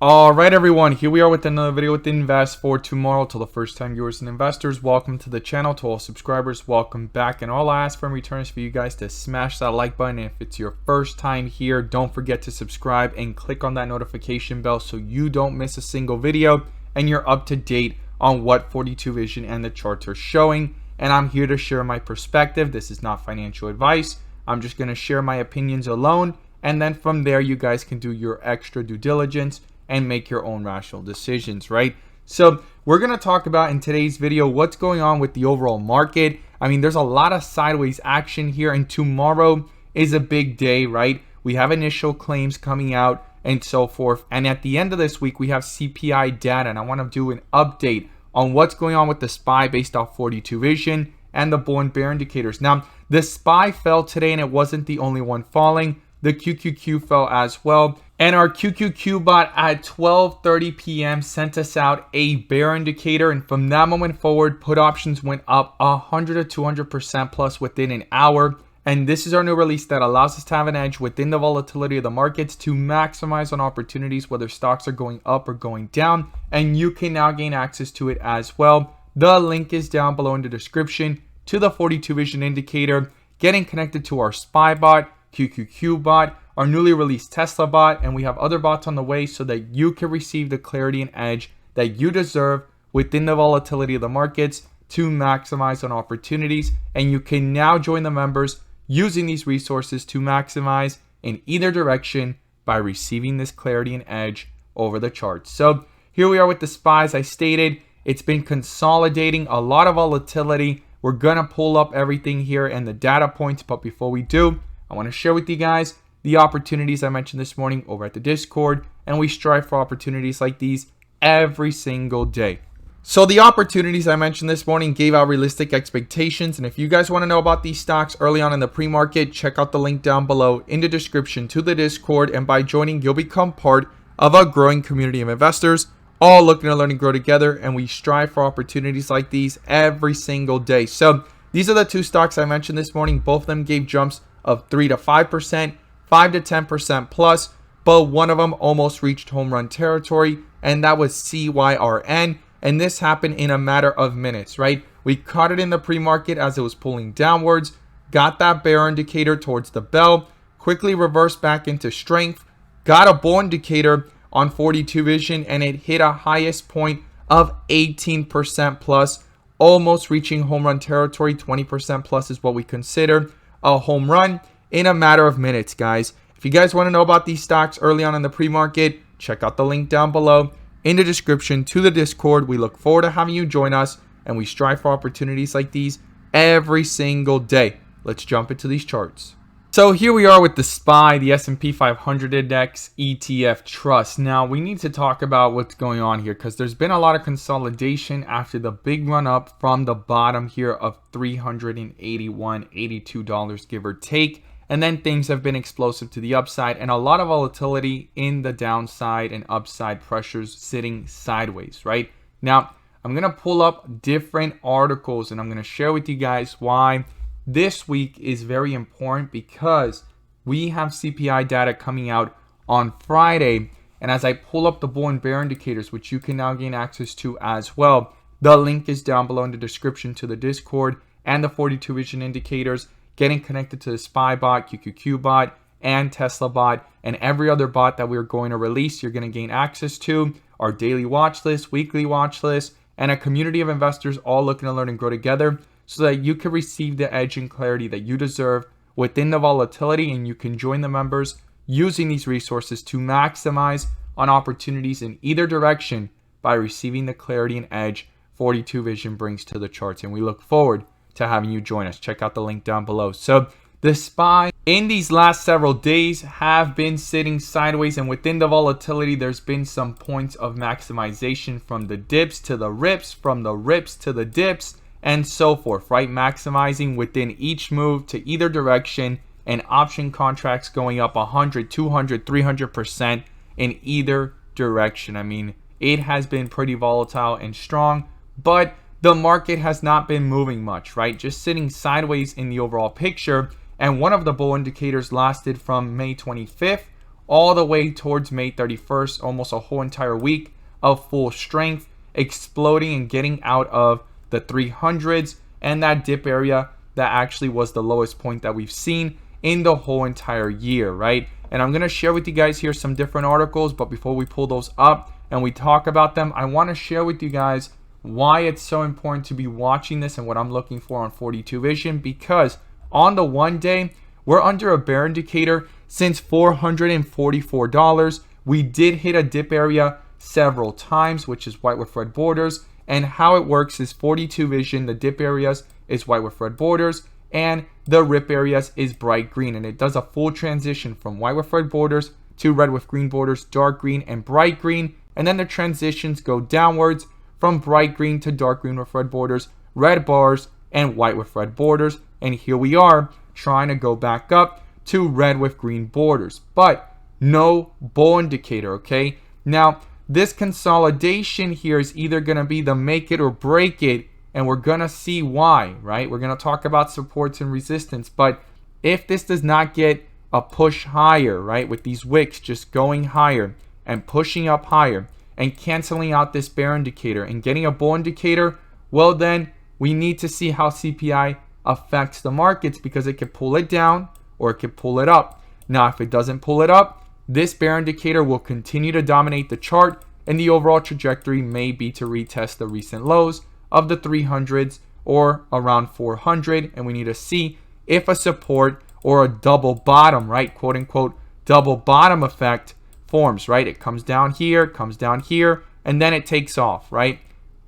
All right, everyone, here we are with another video with Invest for Tomorrow. To the first time viewers and investors, welcome to the channel. To all subscribers, welcome back. And all I ask for in return is for you guys to smash that like button. And if it's your first time here, don't forget to subscribe and click on that notification bell so you don't miss a single video and you're up to date on what 42 Vision and the charts are showing. And I'm here to share my perspective. This is not financial advice. I'm just going to share my opinions alone. And then from there, you guys can do your extra due diligence and make your own rational decisions, right? So we're going to talk about in today's video what's going on with the overall market. I mean, there's a lot of sideways action here, and tomorrow is a big day, right? We have initial claims coming out and so forth. And at the end of this week, we have CPI data, and I want to do an update on what's going on with the SPY based off 42 Vision and the bull and bear indicators. Now, the SPY fell today, and it wasn't the only one falling. The QQQ fell as well. And our QQQ bot at 12:30 p.m. sent us out a bear indicator. And from that moment forward, put options went up 100 to 200% plus within an hour. And this is our new release that allows us to have an edge within the volatility of the markets to maximize on opportunities, whether stocks are going up or going down. And you can now gain access to it as well. The link is down below in the description to the 42 Vision indicator, getting connected to our SPY bot, QQQ bot, our newly released Tesla bot, and we have other bots on the way so that you can receive the clarity and edge that you deserve within the volatility of the markets to maximize on opportunities. And you can now join the members using these resources to maximize in either direction by receiving this clarity and edge over the charts. So here we are with the SPY. As I stated, it's been consolidating, a lot of volatility. We're gonna pull up everything here and the data points, but before we do, I want to share with you guys the opportunities I mentioned this morning over at the Discord, and we strive for opportunities like these every single day. So the opportunities I mentioned this morning gave out realistic expectations, and if you guys want to know about these stocks early on in the pre-market, check out the link down below in the description to the Discord, and by joining, you'll become part of a growing community of investors, all looking to learn and grow together, and we strive for opportunities like these every single day. So these are the two stocks I mentioned this morning. Both of them gave jumps of 3 to 5%, 5 to 10% plus, but one of them almost reached home run territory, and that was CYRN, and this happened in a matter of minutes, right? We caught it in the pre-market as it was pulling downwards, got that bear indicator towards the bell, quickly reversed back into strength, got a bull indicator on 42 Vision, and it hit a highest point of 18% plus, almost reaching home run territory. 20% plus is what we consider a home run in a matter of minutes, guys. If you guys want to know about these stocks early on in the pre-market, check out the link down below in the description to the Discord. We look forward to having you join us, and we strive for opportunities like these every single day. Let's jump into these charts. So here we are with the SPY, the S&P 500 Index ETF Trust. Now we need to talk about what's going on here because there's been a lot of consolidation after the big run up from the bottom here of $381.82, give or take. And then things have been explosive to the upside and a lot of volatility in the downside and upside pressures sitting sideways, right? Now I'm going to pull up different articles and I'm going to share with you guys why this week is very important, because we have CPI data coming out on Friday. And as I pull up the bull and bear indicators, which you can now gain access to as well, the link is down below in the description to the Discord and the 42 Vision indicators, getting connected to the SPY bot, QQQ bot, and Tesla bot, and every other bot that we're going to release, you're going to gain access to our daily watch list, weekly watch list, and a community of investors all looking to learn and grow together, so that you can receive the edge and clarity that you deserve within the volatility, and you can join the members using these resources to maximize on opportunities in either direction by receiving the clarity and edge 42 Vision brings to the charts. And we look forward to having you join us. Check out the link down below. So the SPY in these last several days have been sitting sideways, and within the volatility there's been some points of maximization from the dips to the rips, from the rips to the dips, and so forth, right? Maximizing within each move to either direction, and option contracts going up 100, 200, 300% in either direction. I mean, it has been pretty volatile and strong, but the market has not been moving much, right? Just sitting sideways in the overall picture. And one of the bull indicators lasted from May 25th all the way towards May 31st, almost a whole entire week of full strength, exploding and getting out of the 300s and that dip area that actually was the lowest point that we've seen in the whole entire year, right? And I'm going to share with you guys here some different articles, but before we pull those up and we talk about them, I want to share with you guys why it's so important to be watching this and what I'm looking for on 42 Vision, because on the 1 day, we're under a bear indicator since $444. We did hit a dip area several times, which is white with red borders. And how it works is 42 Vision, the dip areas is white with red borders, and the rip areas is bright green. And it does a full transition from white with red borders to red with green borders, dark green and bright green. And then the transitions go downwards from bright green to dark green with red borders, red bars, and white with red borders. And here we are trying to go back up to red with green borders, but no bull indicator, okay? Now, this consolidation here is either going to be the make it or break it, and we're going to see why, right? We're going to talk about supports and resistance, but if this does not get a push higher, right, with these wicks just going higher and pushing up higher and canceling out this bear indicator and getting a bull indicator, well, then we need to see how CPI affects the markets, because it could pull it down or it could pull it up. Now, if it doesn't pull it up, this bear indicator will continue to dominate the chart, and the overall trajectory may be to retest the recent lows of the 300s or around 400, and we need to see if a support or a double bottom, right, quote unquote double bottom effect forms, right? It comes down here, and then it takes off, right?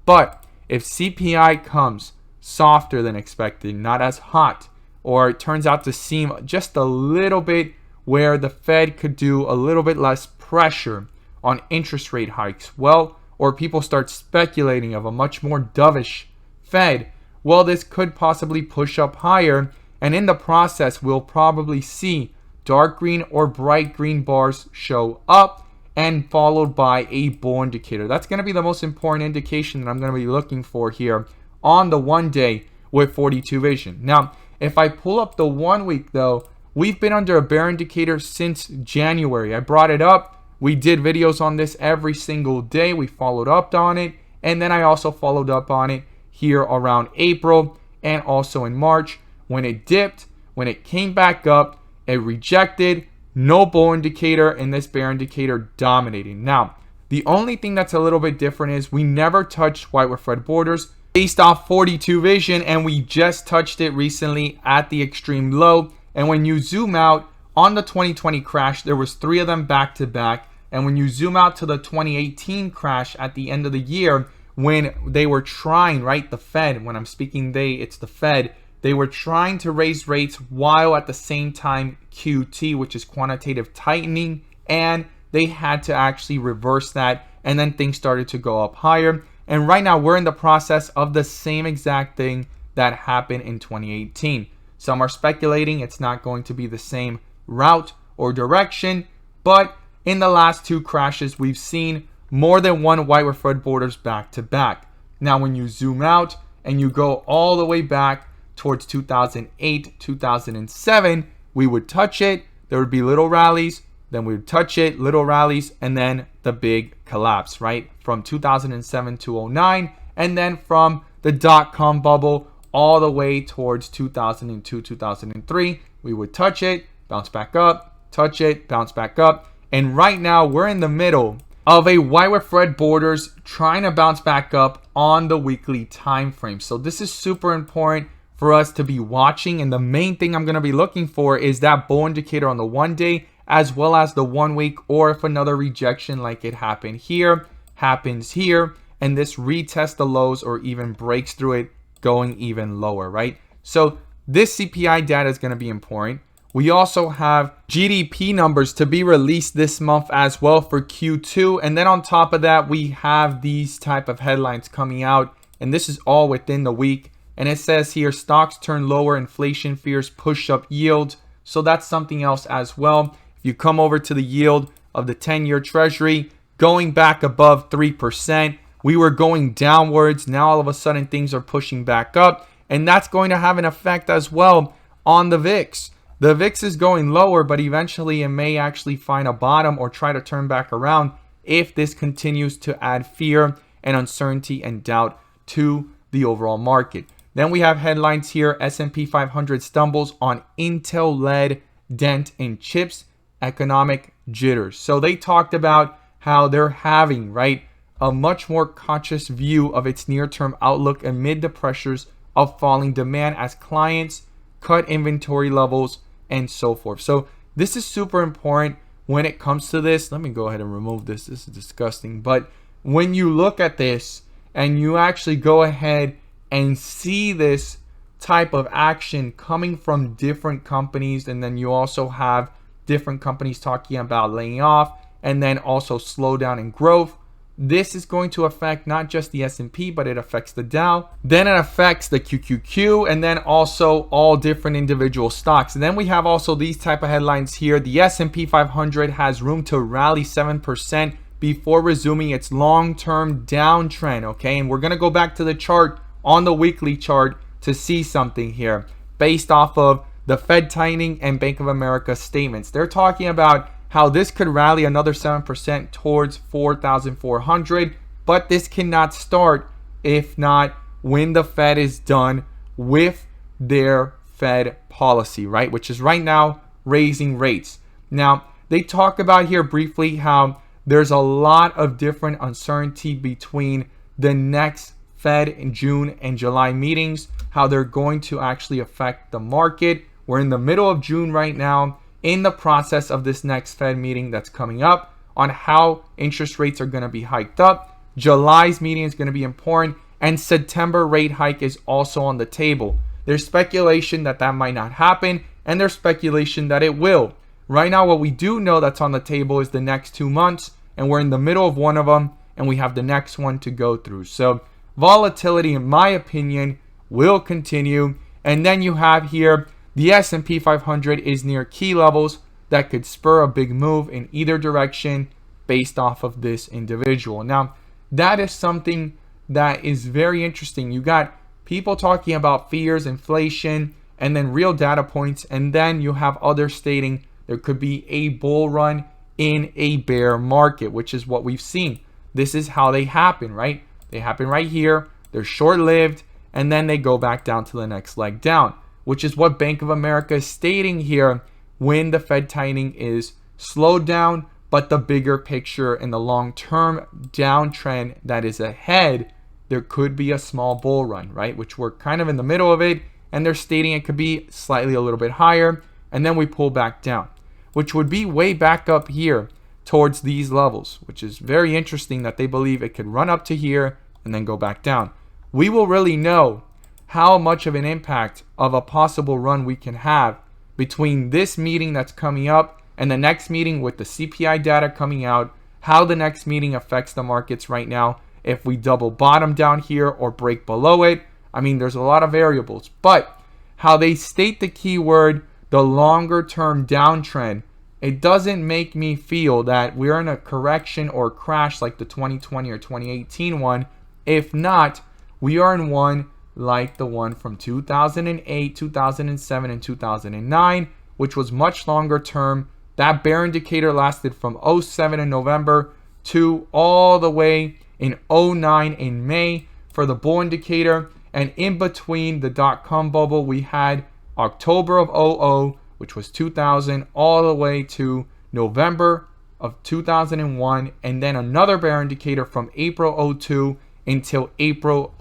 But if CPI comes softer than expected, not as hot, or it turns out to seem just a little bit where the Fed could do a little bit less pressure on interest rate hikes, well, or people start speculating of a much more dovish Fed, well, this could possibly push up higher, and in the process, we'll probably see dark green or bright green bars show up, and followed by a bull indicator. That's going to be the most important indication that I'm going to be looking for here on the 1 day with 42 Vision. Now, if I pull up the 1 week though, we've been under a bear indicator since January. I brought it up. We did videos on this every single day. We followed up on it. And then I also followed up on it here around April and also in March when it dipped, when it came back up, it rejected, no bull indicator, and this bear indicator dominating. Now, the only thing that's a little bit different is we never touched white with red borders based off 42 Vision, and we just touched it recently at the extreme low. And when you zoom out on the 2020 crash, there was 3 of them back to back. And when you zoom out to the 2018 crash at the end of the year, when they were trying, right, the Fed, when I'm speaking they, it's the Fed, they were trying to raise rates while at the same time QT, which is quantitative tightening, and they had to actually reverse that, and then things started to go up higher. And right now we're in the process of the same exact thing that happened in 2018. Some are speculating it's not going to be the same route or direction, but in the last 2 crashes, we've seen more than one white with red borders back to back. Now, when you zoom out and you go all the way back towards 2008, 2007, we would touch it. There would be little rallies. Then we would touch it, little rallies, and then the big collapse, right? From 2007 to 09, and then from the dot-com bubble all the way towards 2002, 2003, we would touch it, bounce back up, touch it, bounce back up. And right now, we're in the middle of a white with red borders trying to bounce back up on the weekly time frame. So this is super important for us to be watching. And the main thing I'm going to be looking for is that bull indicator on the 1 day, as well as the 1 week, or if another rejection like it happened here, happens here, and this retests the lows or even breaks through it, going even lower, right? So this CPI data is going to be important. We also have GDP numbers to be released this month as well for Q2. And then on top of that, we have these type of headlines coming out, and this is all within the week. And it says here, stocks turn lower, inflation fears push up yield. So that's something else as well. If you come over to the yield of the 10-year treasury, going back above 3%, we were going downwards. Now all of a sudden things are pushing back up, and that's going to have an effect as well on the VIX. the VIX is going lower, but eventually it may actually find a bottom or try to turn back around if this continues to add fear and uncertainty and doubt to the overall market. Then we have headlines here. S&P 500 stumbles on Intel-led dent in chips, economic jitters. So they talked about how they're having, right, a much more conscious view of its near-term outlook amid the pressures of falling demand as clients cut inventory levels and so forth. So this is super important when it comes to this. Let me go ahead and remove this. This is disgusting. But when you look at this and you actually go ahead and see this type of action coming from different companies, and then you also have different companies talking about laying off and then also slow down in growth, this is going to affect not just the S&P, but it affects the Dow. Then it affects the QQQ, and then also all different individual stocks. And then we have also these type of headlines here. The S&P 500 has room to rally 7% before resuming its long-term downtrend. Okay, and we're going to go back to the chart on the weekly chart to see something here based off of the Fed tightening and Bank of America statements. They're talking about how this could rally another 7% towards 4,400, but this cannot start if not when the Fed is done with their Fed policy, right? Which is right now raising rates. Now, they talk about here briefly how there's a lot of different uncertainty between the next Fed in June and July meetings, how they're going to actually affect the market. We're in the middle of June right now, in the process of this next Fed meeting that's coming up on how interest rates are going to be hiked up. July's meeting is going to be important, and September rate hike is also on the table. There's speculation that that might not happen, and there's speculation that it will. Right now, what we do know that's on the table is the next 2 months, and we're in the middle of one of them, and we have the next one to go through. So volatility, in my opinion, will continue. And then you have here the S&P 500 is near key levels that could spur a big move in either direction based off of this individual. Now, that is something that is very interesting. You got people talking about fears, inflation, and then real data points, and then you have others stating there could be a bull run in a bear market, which is what we've seen. This is how they happen, right? They happen right here. They're short-lived, and then they go back down to the next leg down, which is what Bank of America is stating here when the Fed tightening is slowed down, but the bigger picture and the long-term downtrend that is ahead, there could be a small bull run, right? Which we're kind of in the middle of it, and they're stating it could be slightly a little bit higher, and then we pull back down, which would be way back up here towards these levels, which is very interesting that they believe it could run up to here and then go back down. We will really know how much of an impact of a possible run we can have between this meeting that's coming up and the next meeting with the CPI data coming out, how the next meeting affects the markets right now, if we double bottom down here or break below it. I mean, there's a lot of variables, but how they state the keyword, the longer term downtrend, it doesn't make me feel that we're in a correction or crash like the 2020 or 2018 one. If not, we are in one like the one from 2008, 2007, and 2009, which was much longer term. That bear indicator lasted from 07 in November to all the way in 09 in May for the bull indicator. And in between the dot-com bubble, we had October of 00, which was 2000, all the way to November of 2001, and then another bear indicator from April 02 until April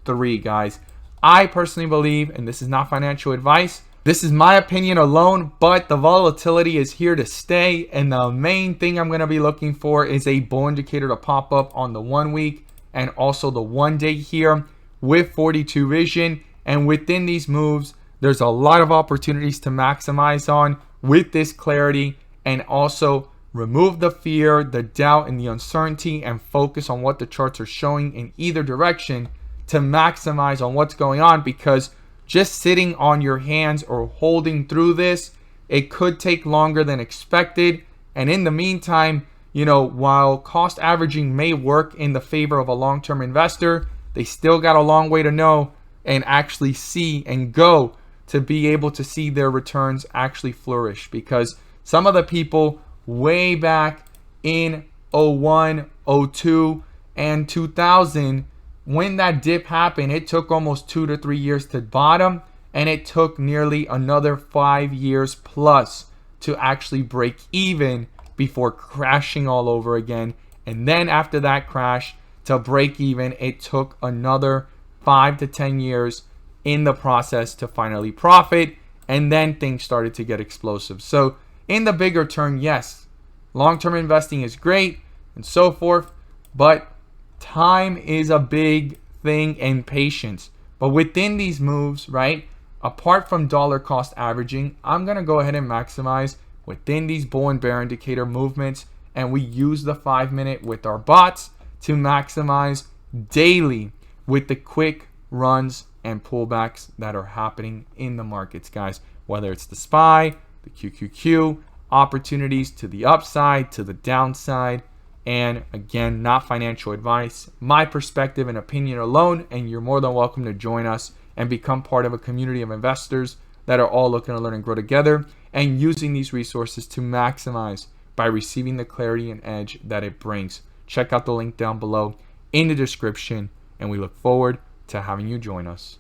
03, guys. I personally believe, and this is not financial advice, this is my opinion alone, but the volatility is here to stay, and the main thing I'm going to be looking for is a bull indicator to pop up on the 1 week and also the 1 day here with 42 vision. And within these moves, there's a lot of opportunities to maximize on with this clarity, and also remove the fear, the doubt, and the uncertainty, and focus on what the charts are showing in either direction to maximize on what's going on. Because just sitting on your hands or holding through this, it could take longer than expected. And in the meantime, while cost averaging may work in the favor of a long-term investor, they still got a long way to know and actually see and go to be able to see their returns actually flourish, because some of the people way back in 01, 02, and 2000, when that dip happened, it took almost 2 to 3 years to bottom, and it took nearly another 5 years plus to actually break even before crashing all over again. And then after that crash, to break even, it took another 5 to 10 years in the process to finally profit, and then things started to get explosive. So in the bigger term, yes, long-term investing is great and so forth, but time is a big thing, and patience. But within these moves, right, apart from dollar cost averaging, I'm going to go ahead and maximize within these bull and bear indicator movements, and we use the 5-minute with our bots to maximize daily with the quick runs and pullbacks that are happening in the markets, guys. Whether it's the SPY, the QQQ, opportunities to the upside, to the downside. And again, not financial advice, my perspective and opinion alone, and you're more than welcome to join us and become part of a community of investors that are all looking to learn and grow together and using these resources to maximize by receiving the clarity and edge that it brings. Check out the link down below in the description, and we look forward to having you join us.